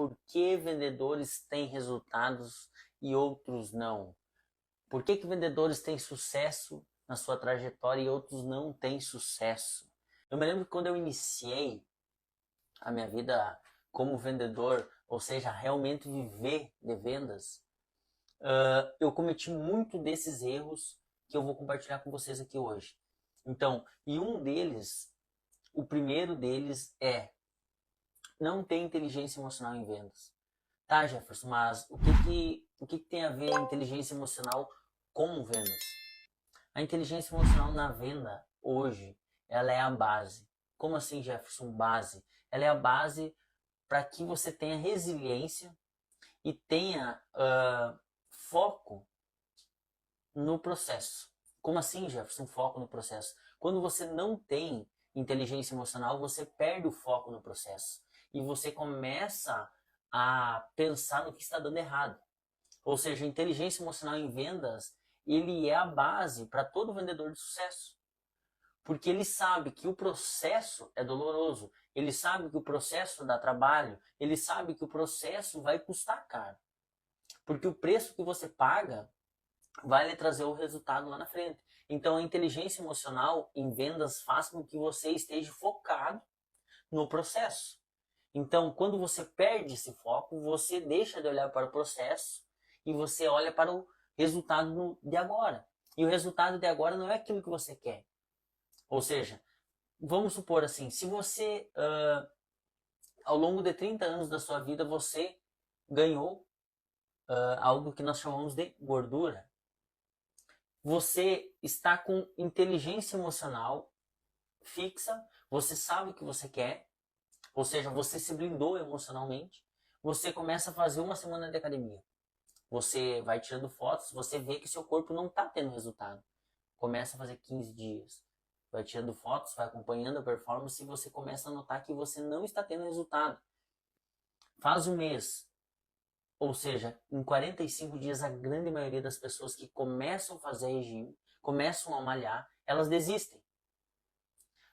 por que vendedores têm resultados e outros não. Por que vendedores têm sucesso na sua trajetória e outros não têm sucesso? Eu me lembro que quando eu iniciei a minha vida como vendedor, ou seja, realmente viver de vendas, eu cometi muito desses erros que eu vou compartilhar com vocês aqui hoje. Então, e um deles, o primeiro deles é não ter inteligência emocional em vendas. Tá, Jefferson, mas o que tem a ver inteligência emocional com vendas? A inteligência emocional na venda hoje, ela é a base. Como assim, Jefferson, base? Ela é a base para que você tenha resiliência e tenha foco no processo. Como assim, Jefferson, foco no processo? Quando você não tem inteligência emocional, você perde o foco no processo. E você começa a pensar no que está dando errado. Ou seja, a inteligência emocional em vendas, ele é a base para todo vendedor de sucesso. Porque ele sabe que o processo é doloroso, ele sabe que o processo dá trabalho, ele sabe que o processo vai custar caro. Porque o preço que você paga vai lhe trazer o resultado lá na frente. Então a inteligência emocional em vendas faz com que você esteja focado no processo. Então, quando você perde esse foco, você deixa de olhar para o processo e você olha para o resultado de agora. E o resultado de agora não é aquilo que você quer. Ou seja, vamos supor assim, se você, ao longo de 30 anos da sua vida, você ganhou algo que nós chamamos de gordura, você está com inteligência emocional fixa, você sabe o que você quer, ou seja, você se blindou emocionalmente, você começa a fazer uma semana de academia. Você vai tirando fotos, você vê que seu corpo não está tendo resultado. Começa a fazer 15 dias. Vai tirando fotos, vai acompanhando a performance e você começa a notar que você não está tendo resultado. Faz um mês. Ou seja, em 45 dias, a grande maioria das pessoas que começam a fazer regime, começam a malhar, elas desistem.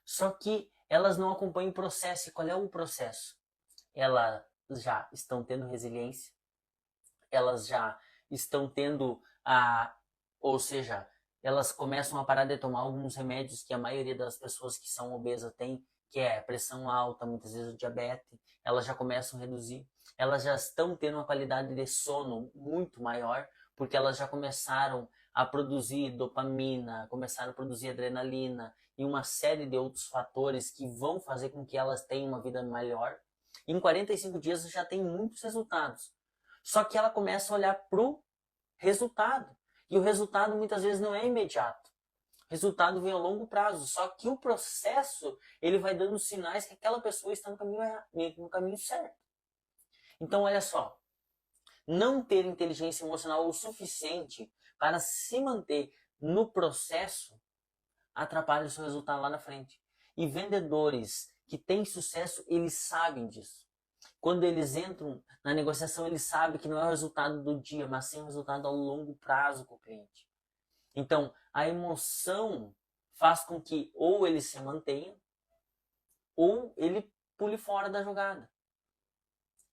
Só que elas não acompanham o processo. E qual é o processo? Elas já estão tendo resiliência, elas já estão tendo ou seja, elas começam a parar de tomar alguns remédios que a maioria das pessoas que são obesas tem, que é pressão alta, muitas vezes o diabetes, elas já começam a reduzir, elas já estão tendo uma qualidade de sono muito maior, porque elas já começaram a produzir dopamina, começaram a produzir adrenalina e uma série de outros fatores que vão fazer com que elas tenham uma vida melhor. Em 45 dias já tem muitos resultados. Só que ela começa a olhar para o resultado. E o resultado muitas vezes não é imediato. O resultado vem a longo prazo. Só que o processo, ele vai dando sinais que aquela pessoa está no caminho certo. Então, olha só. Não ter inteligência emocional o suficiente para se manter no processo atrapalha o seu resultado lá na frente. E vendedores que têm sucesso, eles sabem disso. Quando eles entram na negociação, eles sabem que não é o resultado do dia, mas sim o resultado ao longo prazo com o cliente. Então, a emoção faz com que ou ele se mantenha, ou ele pule fora da jogada.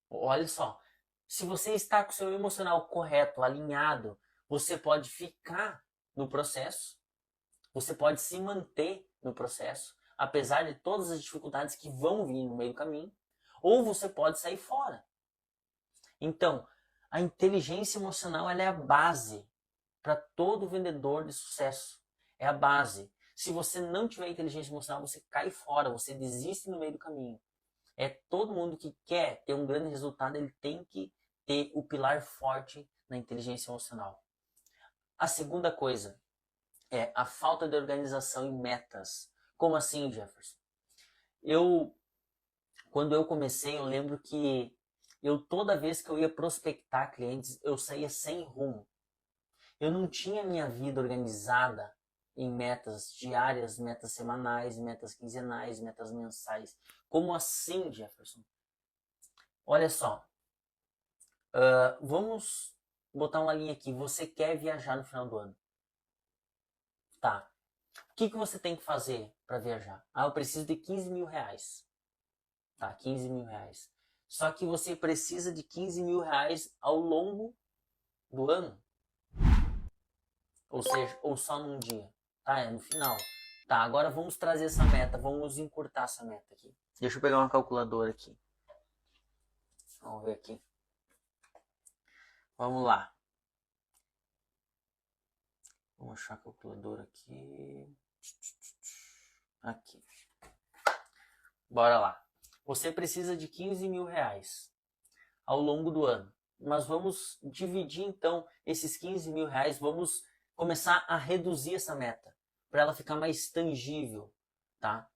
Olha só, se você está com o seu emocional correto, alinhado, você pode ficar no processo, você pode se manter no processo, apesar de todas as dificuldades que vão vir no meio do caminho, ou você pode sair fora. Então, a inteligência emocional ela é a base para todo vendedor de sucesso. É a base. Se você não tiver inteligência emocional, você cai fora, você desiste no meio do caminho. É todo mundo que quer ter um grande resultado, ele tem que ter o pilar forte na inteligência emocional. A segunda coisa é a falta de organização e metas. Como assim, Jefferson? Quando eu comecei, eu lembro que toda vez que eu ia prospectar clientes, eu saía sem rumo. Eu não tinha minha vida organizada em metas diárias, metas semanais, metas quinzenais, metas mensais. Como assim, Jefferson? Olha só, vamos botar uma linha aqui. Você quer viajar no final do ano? Tá. O que você tem que fazer para viajar? Eu preciso de 15 mil reais. Tá, 15 mil reais. Só que você precisa de 15 mil reais ao longo do ano. Ou seja, ou só num dia. Tá, é no final. Tá, agora vamos trazer essa meta. Vamos encurtar essa meta aqui. Deixa eu pegar uma calculadora aqui. Vamos ver aqui. Vamos lá. Vamos achar a calculadora aqui. Aqui. Bora lá. Você precisa de 15 mil reais ao longo do ano. Mas vamos dividir então esses 15 mil reais. Vamos começar a reduzir essa meta para ela ficar mais tangível, tá?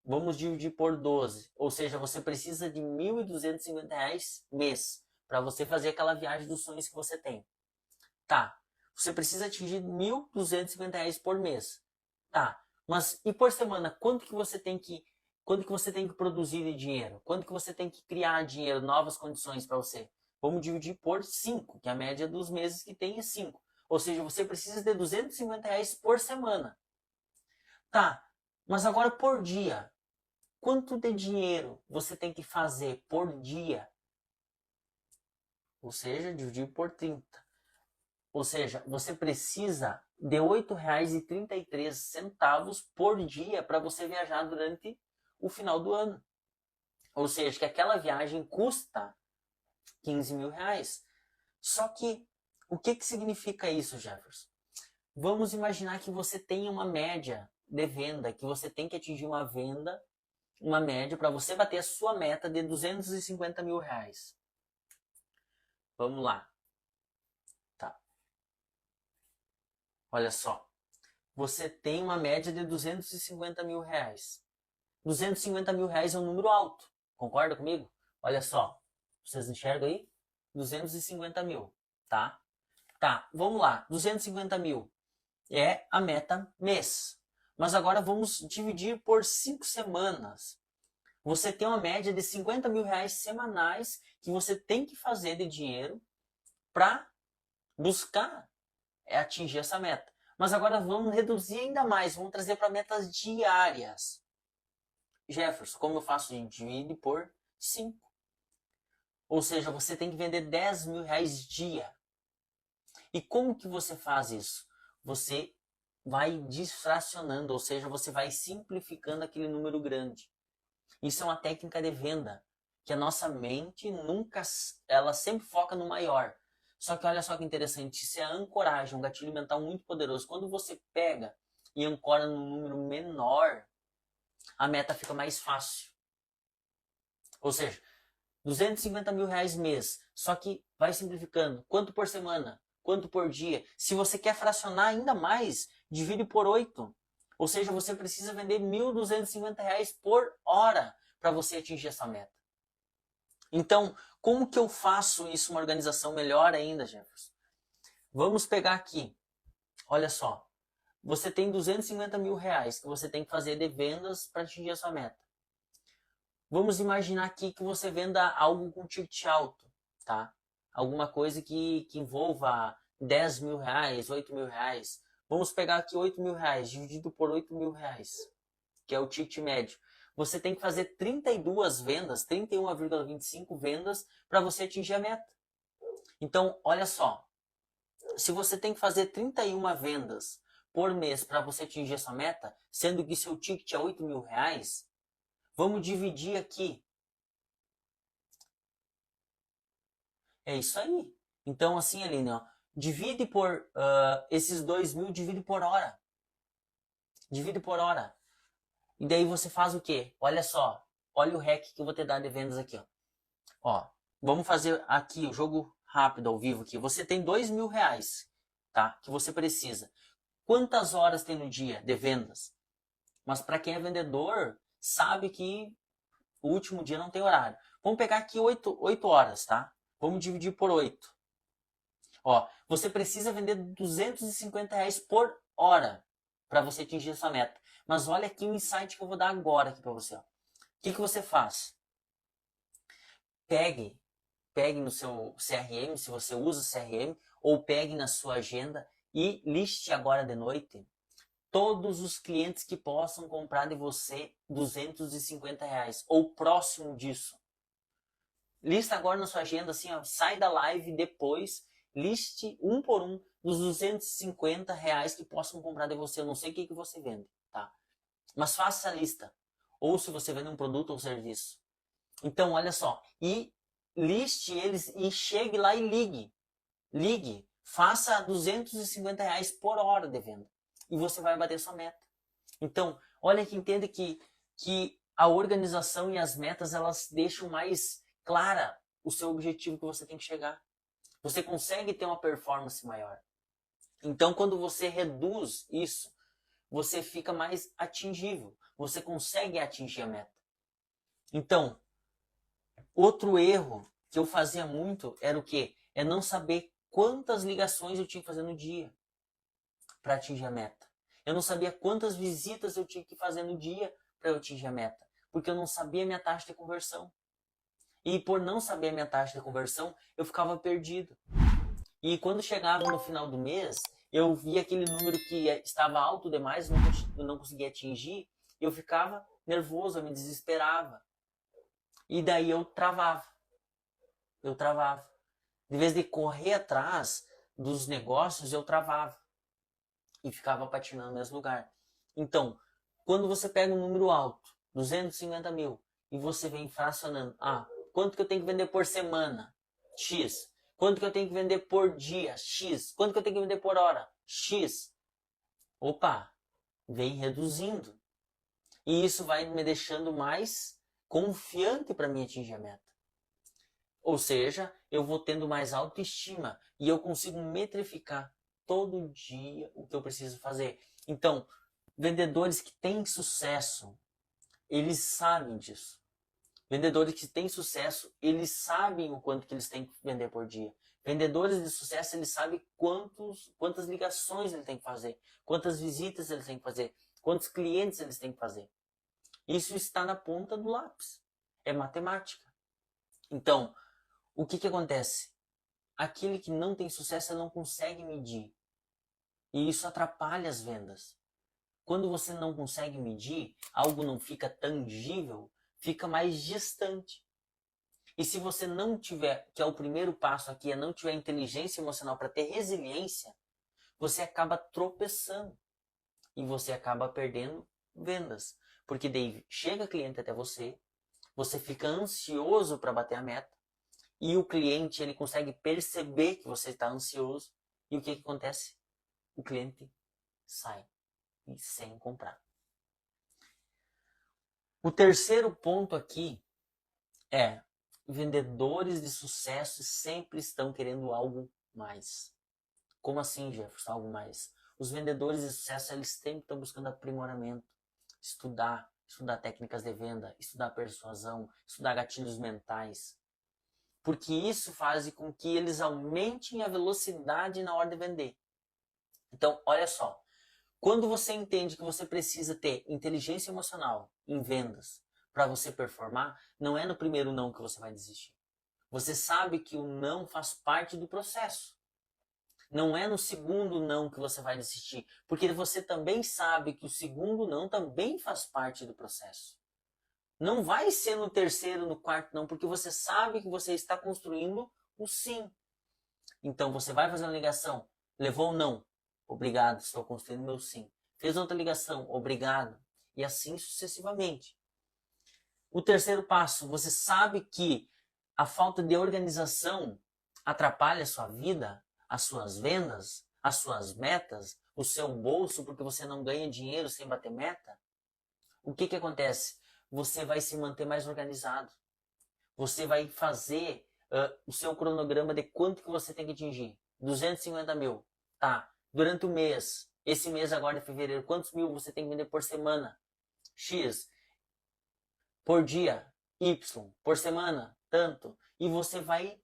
Vamos dividir por 12. Ou seja, você precisa de R$ 1.250 mês para você fazer aquela viagem dos sonhos que você tem. Tá. Você precisa atingir R$ 1.250 por mês. Tá. Mas e por semana, quanto que você tem que produzir de dinheiro? Quanto que você tem que criar dinheiro, novas condições para você? Vamos dividir por 5, que a média dos meses que tem é 5. Ou seja, você precisa de R$ 250 por semana. Tá. Mas agora por dia. Quanto de dinheiro você tem que fazer por dia? Ou seja, dividir por 30. Ou seja, você precisa de R$ 8,33 por dia para você viajar durante o final do ano. Ou seja, que aquela viagem custa 15 mil reais. Só que, o que significa isso, Jefferson? Vamos imaginar que você tem uma média de venda, que você tem que atingir uma venda, uma média, para você bater a sua meta de 250 mil reais. Vamos lá. Tá. Olha só. Você tem uma média de 250 mil reais. 250 mil reais é um número alto. Concorda comigo? Olha só. Vocês enxergam aí? 250 mil. Tá? Tá, vamos lá. 250 mil é a meta mês. Mas agora vamos dividir por 5 semanas. Você tem uma média de 50 mil reais semanais que você tem que fazer de dinheiro para buscar atingir essa meta. Mas agora vamos reduzir ainda mais, vamos trazer para metas diárias. Jefferson, como eu faço? Divide por 5. Ou seja, você tem que vender 10 mil reais dia. E como que você faz isso? Você vai disfracionando, ou seja, você vai simplificando aquele número grande. Isso é uma técnica de venda, que a nossa mente ela sempre foca no maior. Só que olha só que interessante, isso é a ancoragem, um gatilho mental muito poderoso. Quando você pega e ancora num número menor, a meta fica mais fácil. Ou seja, 250 mil reais mês, só que vai simplificando. Quanto por semana? Quanto por dia? Se você quer fracionar ainda mais, divide por 8. Ou seja, você precisa vender R$ 1.250 por hora para você atingir essa meta. Então, como que eu faço isso, uma organização melhor ainda, Jefferson? Vamos pegar aqui. Olha só. Você tem 250 mil reais que você tem que fazer de vendas para atingir a sua meta. Vamos imaginar aqui que você venda algo com ticket alto, tá? Alguma coisa que envolva 10 mil reais, 8 mil reais. Vamos pegar aqui 8 mil reais, dividido por 8 mil reais, que é o ticket médio. Você tem que fazer 32 vendas, 31,25 vendas para você atingir a meta. Então, olha só. Se você tem que fazer 31 vendas por mês para você atingir essa meta, sendo que seu ticket é 8 mil reais, vamos dividir aqui. É isso aí. Então, assim, Aline, ó, divide por esses 2 mil, divide por hora. Divide por hora. E daí você faz o quê? Olha só. Olha o hack que eu vou te dar de vendas aqui. Ó, vamos fazer aqui o jogo rápido, ao vivo aqui. Você tem 2 mil reais, tá? Que você precisa. Quantas horas tem no dia de vendas? Mas para quem é vendedor, sabe que o último dia não tem horário. Vamos pegar aqui 8 horas, tá? Vamos dividir por 8. Ó, você precisa vender R$ 250 por hora para você atingir essa meta. Mas olha aqui o insight que eu vou dar agora aqui para você. Ó. O que você faz? Pegue no seu CRM, se você usa CRM, ou pegue na sua agenda e liste agora de noite todos os clientes que possam comprar de você R$ 250 ou próximo disso. Lista agora na sua agenda, assim, ó, sai da live depois, liste um por um dos R$ 250 que possam comprar de você. Eu não sei o que você vende, tá? Mas faça essa lista. Ou se você vende um produto ou serviço. Então, olha só. E liste eles e chegue lá e ligue. Ligue. Faça R$ 250 por hora de venda. E você vai bater sua meta. Então, olha que entenda que a organização e as metas, elas deixam mais clara o seu objetivo que você tem que chegar. Você consegue ter uma performance maior. Então, quando você reduz isso, você fica mais atingível. Você consegue atingir a meta. Então, outro erro que eu fazia muito era o quê? É não saber quantas ligações eu tinha que fazer no dia para atingir a meta. Eu não sabia quantas visitas eu tinha que fazer no dia para eu atingir a meta, porque eu não sabia a minha taxa de conversão. E por não saber a minha taxa de conversão, eu ficava perdido. E quando chegava no final do mês, eu via aquele número que estava alto demais, eu não conseguia atingir, eu ficava nervoso, eu me desesperava. E daí eu travava. Eu travava. De vez de correr atrás dos negócios, eu travava. E ficava patinando no mesmo lugar. Então, quando você pega um número alto, 250 mil, e você vem fracionando, quanto que eu tenho que vender por semana? X. Quanto que eu tenho que vender por dia? X. Quanto que eu tenho que vender por hora? X. Opa, vem reduzindo. E isso vai me deixando mais confiante para mim atingir a meta. Ou seja, eu vou tendo mais autoestima e eu consigo metrificar todo dia o que eu preciso fazer. Então, vendedores que têm sucesso, eles sabem disso. Vendedores que têm sucesso, eles sabem o quanto que eles têm que vender por dia. Vendedores de sucesso, eles sabem quantas ligações eles têm que fazer, quantas visitas eles têm que fazer, quantos clientes eles têm que fazer. Isso está na ponta do lápis. É matemática. Então, o que acontece? Aquele que não tem sucesso não consegue medir. E isso atrapalha as vendas. Quando você não consegue medir, algo não fica tangível, fica mais distante. E se você não tiver, que é o primeiro passo aqui, é não tiver inteligência emocional para ter resiliência, você acaba tropeçando e você acaba perdendo vendas. Porque daí chega cliente até você, você fica ansioso para bater a meta e o cliente ele consegue perceber que você está ansioso e o que acontece? O cliente sai sem comprar. O terceiro ponto aqui é: vendedores de sucesso sempre estão querendo algo mais. Como assim, Jefferson, algo mais? Os vendedores de sucesso, eles sempre estão buscando aprimoramento, estudar técnicas de venda, estudar persuasão, estudar gatilhos mentais. Porque isso faz com que eles aumentem a velocidade na hora de vender. Então, olha só, quando você entende que você precisa ter inteligência emocional em vendas para você performar, não é no primeiro não que você vai desistir. Você sabe que o não faz parte do processo. Não é no segundo não que você vai desistir, porque você também sabe que o segundo não também faz parte do processo. Não vai ser no terceiro, no quarto não, porque você sabe que você está construindo o sim. Então você vai fazer uma ligação, levou o não, obrigado, estou construindo meu sim. Fez outra ligação, obrigado, e assim sucessivamente. O terceiro passo, você sabe que a falta de organização atrapalha a sua vida, as suas vendas, as suas metas, o seu bolso, porque você não ganha dinheiro sem bater meta. O que acontece? Você vai se manter mais organizado. Você vai fazer o seu cronograma de quanto que você tem que atingir. 250 mil. Tá. Durante o mês, esse mês agora de fevereiro, quantos mil você tem que vender por semana? X. Por dia, Y. Por semana, tanto. E você vai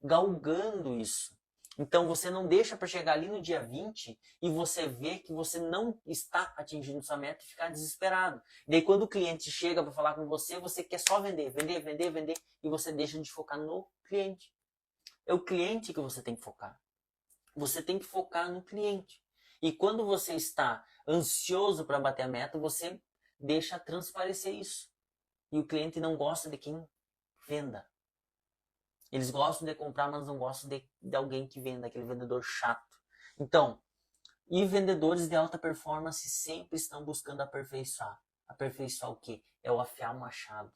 galgando isso. Então você não deixa para chegar ali no dia 20 e você ver que você não está atingindo sua meta e ficar desesperado. Daí quando o cliente chega para falar com você, você quer só vender, vender, vender, vender e você deixa de focar no cliente. É o cliente que você tem que focar. Você tem que focar no cliente. E quando você está ansioso para bater a meta, você deixa transparecer isso. E o cliente não gosta de quem venda. Eles gostam de comprar, mas não gostam de alguém que venda, aquele vendedor chato. Então, e vendedores de alta performance sempre estão buscando aperfeiçoar. Aperfeiçoar o quê? É o afiar o machado.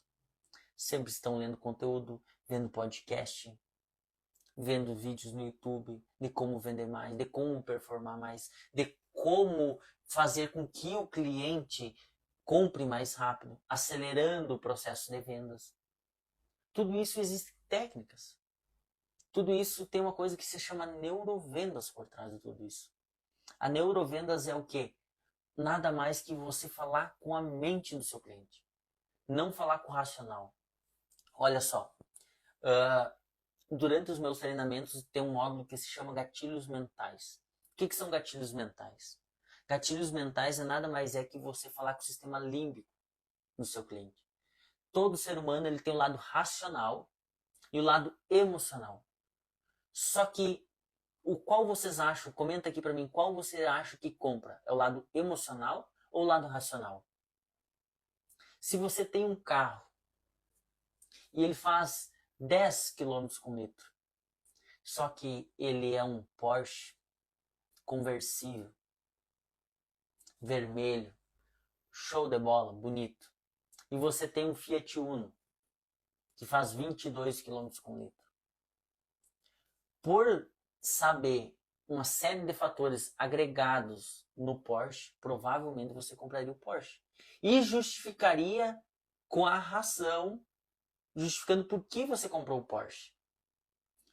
Sempre estão lendo conteúdo, vendo podcast, vendo vídeos no YouTube de como vender mais, de como performar mais, de como fazer com que o cliente compre mais rápido, acelerando o processo de vendas. Tudo isso existem técnicas. Tudo isso tem uma coisa que se chama neurovendas por trás de tudo isso. A neurovendas é o quê? Nada mais que você falar com a mente do seu cliente, não falar com o racional. Olha só, durante os meus treinamentos tem um módulo que se chama gatilhos mentais. O que são gatilhos mentais? Gatilhos mentais é nada mais que você falar com o sistema límbico do seu cliente. Todo ser humano ele tem o lado racional e o lado emocional. Só que o qual vocês acham? Comenta aqui para mim qual você acha que compra. É o lado emocional ou o lado racional? Se você tem um carro e ele faz 10 km com litro, só que ele é um Porsche conversível, vermelho, show de bola, bonito, e você tem um Fiat Uno que faz 22 km com litro. Por saber uma série de fatores agregados no Porsche, provavelmente você compraria o Porsche. E justificaria com a razão, justificando por que você comprou o Porsche.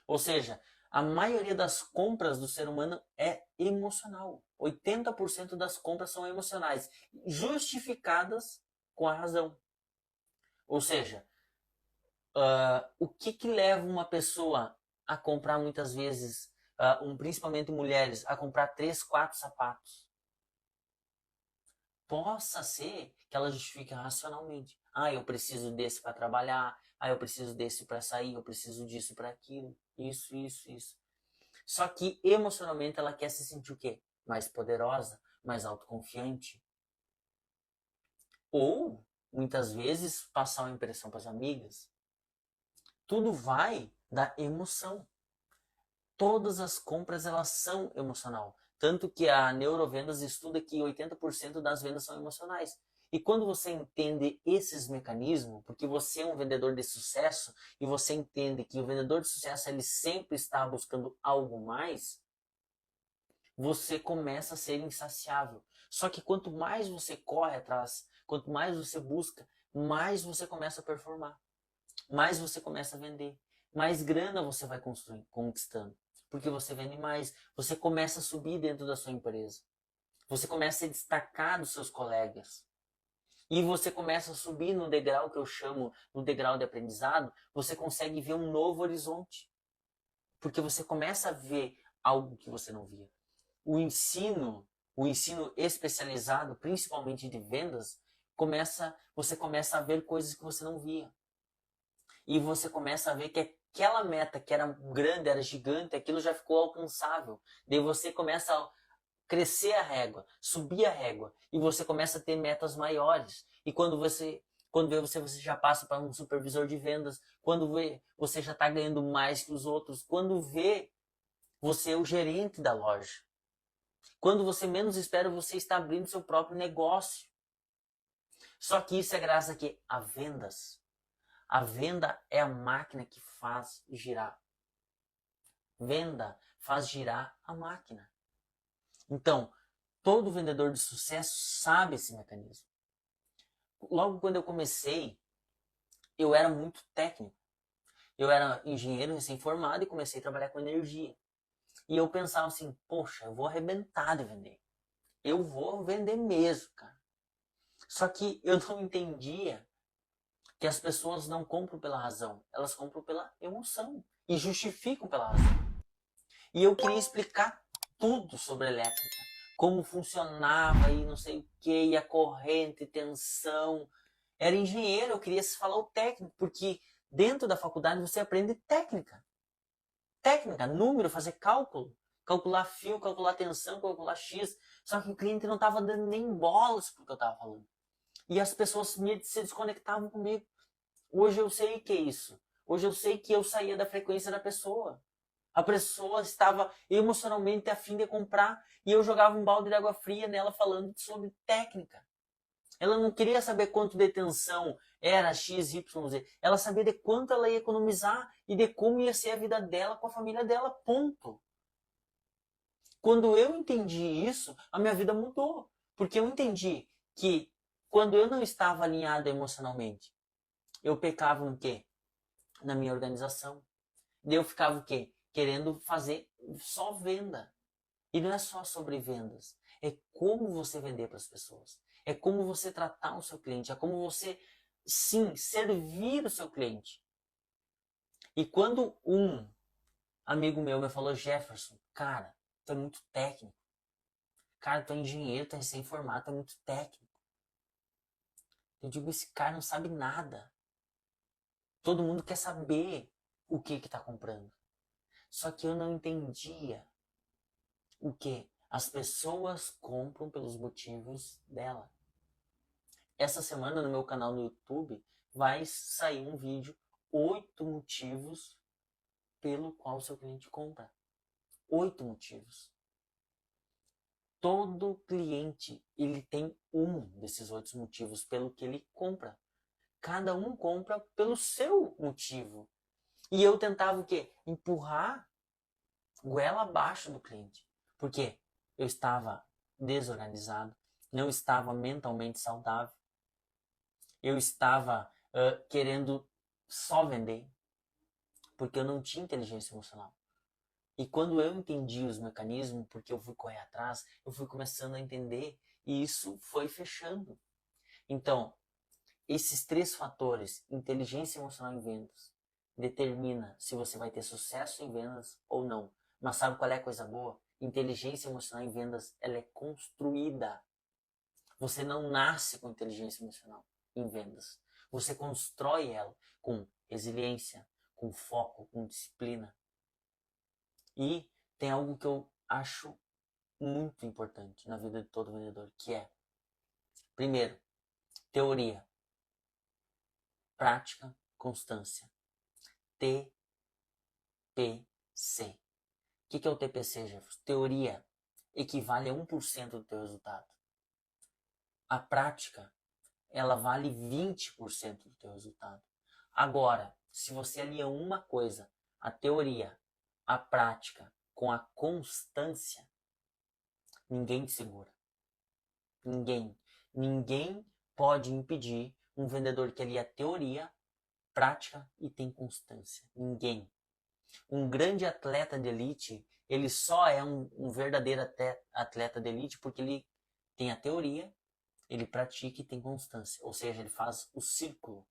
Ou seja, a maioria das compras do ser humano é emocional. 80% das compras são emocionais, justificadas com a razão. Ou seja, o que leva uma pessoa a comprar muitas vezes, principalmente mulheres, a comprar 3, 4 sapatos? Possa ser que ela justifique racionalmente. Eu preciso desse para trabalhar, eu preciso desse para sair, eu preciso disso para aquilo, isso. Só que emocionalmente ela quer se sentir o quê? Mais poderosa, mais autoconfiante. Ou, muitas vezes, passar uma impressão para as amigas. Tudo vai da emoção. Todas as compras elas são emocional. Tanto que a Neurovendas estuda que 80% das vendas são emocionais. E quando você entende esses mecanismos, porque você é um vendedor de sucesso e você entende que o vendedor de sucesso ele sempre está buscando algo mais, você começa a ser insaciável. Só que quanto mais você corre atrás, quanto mais você busca, mais você começa a performar, mais você começa a vender, mais grana você vai conquistando. Porque você vende mais, você começa a subir dentro da sua empresa. Você começa a se destacar dos seus colegas. E você começa a subir no degrau que eu chamo, no degrau de aprendizado, você consegue ver um novo horizonte. Porque você começa a ver algo que você não via. O ensino especializado, principalmente de vendas, você começa a ver coisas que você não via. E você começa a ver que aquela meta que era grande, era gigante, aquilo já ficou alcançável. Daí você começa a crescer a régua, subir a régua, e você começa a ter metas maiores. E quando vê você já passa para um supervisor de vendas, quando vê você já está ganhando mais que os outros, quando vê você é o gerente da loja. Quando você menos espera, você está abrindo seu próprio negócio. Só que isso é graças a vendas. A venda é a máquina que faz girar. Venda faz girar a máquina. Então, todo vendedor de sucesso sabe esse mecanismo. Logo quando eu comecei, eu era muito técnico. Eu era engenheiro recém-formado e comecei a trabalhar com energia. E eu pensava assim, poxa, eu vou arrebentar de vender. Eu vou vender mesmo, cara. Só que eu não entendia que as pessoas não compram pela razão, elas compram pela emoção e justificam pela razão. E eu queria explicar tudo sobre elétrica, como funcionava e não sei o que, e a corrente, tensão. Era engenheiro, eu queria falar o técnico, porque dentro da faculdade você aprende técnica. Técnica, número, fazer cálculo, calcular fio, calcular tensão, calcular X. Só que o cliente não estava dando nem bolas pro que eu estava falando. E as pessoas se desconectavam comigo. Hoje eu sei o que é isso. Hoje eu sei que eu saía da frequência da pessoa. A pessoa estava emocionalmente a fim de comprar e eu jogava um balde de água fria nela falando sobre técnica. Ela não queria saber quanto de tensão era X, Y, Z. Ela sabia de quanto ela ia economizar e de como ia ser a vida dela com a família dela, ponto. Quando eu entendi isso, a minha vida mudou. Porque eu entendi que quando eu não estava alinhado emocionalmente, eu pecava no quê? Na minha organização. Daí eu ficava o quê? Querendo fazer só venda. E não é só sobre vendas. É como você vender para as pessoas. É como você tratar o seu cliente. É como você, sim, servir o seu cliente. E quando um amigo meu me falou, Jefferson, cara, tu é muito técnico. Cara, tu é engenheiro, tu é recém-formado, tu é muito técnico. Eu digo, esse cara não sabe nada. Todo mundo quer saber o que está comprando. Só que eu não entendia o que as pessoas compram pelos motivos dela. Essa semana no meu canal no YouTube vai sair um vídeo 8 motivos pelo qual seu cliente compra. 8 motivos. Todo cliente ele tem um desses 8 motivos pelo que ele compra. Cada um compra pelo seu motivo. E eu tentava o quê? Empurrar goela abaixo do cliente. Porque eu estava desorganizado, não estava mentalmente saudável, eu estava querendo só vender, porque eu não tinha inteligência emocional. E quando eu entendi os mecanismos, porque eu fui correr atrás, eu fui começando a entender e isso foi fechando. Então, esses 3 fatores, inteligência emocional em vendas, determina se você vai ter sucesso em vendas ou não. Mas sabe qual é a coisa boa? Inteligência emocional em vendas, ela é construída. Você não nasce com inteligência emocional em vendas. Você constrói ela com resiliência, com foco, com disciplina. E tem algo que eu acho muito importante na vida de todo vendedor, que é, primeiro, teoria, prática, constância. TPC. O que é o TPC, Jefferson? Teoria equivale a 1% do teu resultado. A prática, ela vale 20% do teu resultado. Agora, se você alia uma coisa, a teoria, a prática, com a constância, ninguém te segura. Ninguém. Ninguém pode impedir um vendedor que alia teoria, prática e tem constância. Ninguém. Um grande atleta de elite, ele só é um verdadeiro atleta de elite porque ele tem a teoria, ele pratica e tem constância. Ou seja, ele faz o círculo.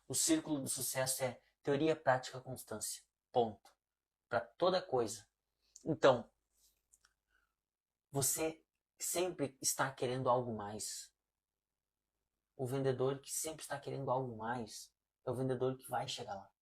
O círculo do sucesso é teoria, prática, constância. Ponto. Para toda coisa. Então, você sempre está querendo algo mais. O vendedor que sempre está querendo algo mais é o vendedor que vai chegar lá.